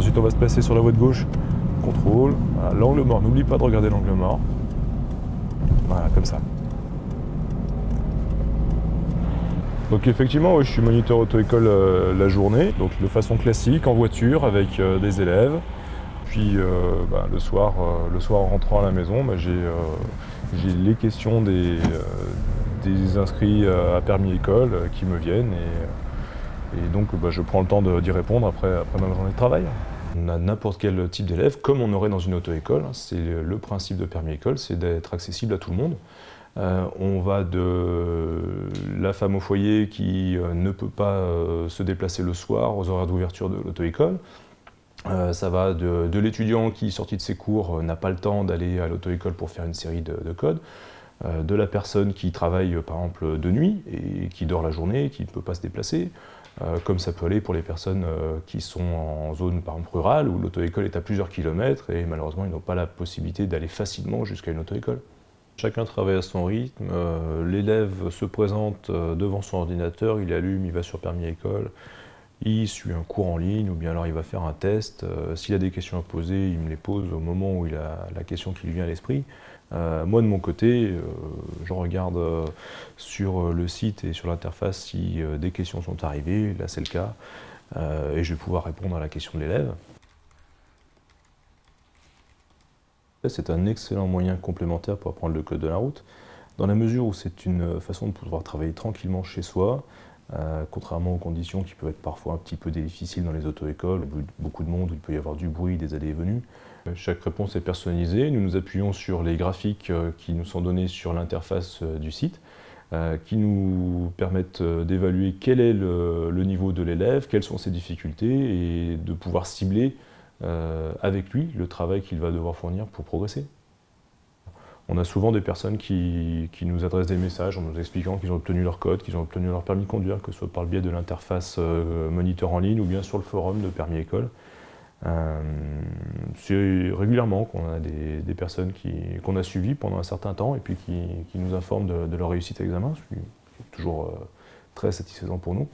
Ensuite, on va se placer sur la voie de gauche. Contrôle. Voilà, l'angle mort. N'oublie pas de regarder l'angle mort. Voilà, comme ça. Donc effectivement, oui, je suis moniteur auto-école la journée, donc de façon classique, en voiture, avec des élèves. Puis le soir en rentrant à la maison, j'ai les questions des inscrits à permis école qui me viennent et donc je prends le temps d'y répondre après ma journée de travail. On a n'importe quel type d'élève, comme on aurait dans une auto-école. C'est le principe de permis école, c'est d'être accessible à tout le monde. On va de la femme au foyer qui ne peut pas se déplacer le soir aux horaires d'ouverture de l'auto-école. Ça va de l'étudiant qui, sorti de ses cours, n'a pas le temps d'aller à l'auto-école pour faire une série de codes, de la personne qui travaille par exemple de nuit et qui dort la journée, qui ne peut pas se déplacer, comme ça peut aller pour les personnes qui sont en zone par exemple rurale où l'auto-école est à plusieurs kilomètres et malheureusement ils n'ont pas la possibilité d'aller facilement jusqu'à une auto-école. Chacun travaille à son rythme, l'élève se présente devant son ordinateur, il allume, il va sur permis école, il suit un cours en ligne ou bien alors il va faire un test. S'il a des questions à poser, il me les pose au moment où il a la question qui lui vient à l'esprit. Moi de mon côté, je regarde sur le site et sur l'interface si des questions sont arrivées, là c'est le cas, et je vais pouvoir répondre à la question de l'élève. C'est un excellent moyen complémentaire pour apprendre le code de la route, dans la mesure où c'est une façon de pouvoir travailler tranquillement chez soi, contrairement aux conditions qui peuvent être parfois un petit peu difficiles dans les auto-écoles, beaucoup de monde où il peut y avoir du bruit, des allées et venues. Chaque réponse est personnalisée, nous nous appuyons sur les graphiques qui nous sont donnés sur l'interface du site, qui nous permettent d'évaluer quel est le niveau de l'élève, quelles sont ses difficultés et de pouvoir cibler avec lui le travail qu'il va devoir fournir pour progresser. On a souvent des personnes qui nous adressent des messages en nous expliquant qu'ils ont obtenu leur code, qu'ils ont obtenu leur permis de conduire, que ce soit par le biais de l'interface moniteur en ligne ou bien sur le forum de permis école. C'est régulièrement qu'on a des personnes qu'on a suivies pendant un certain temps et puis qui nous informent de leur réussite à l'examen, ce qui est toujours très satisfaisant pour nous.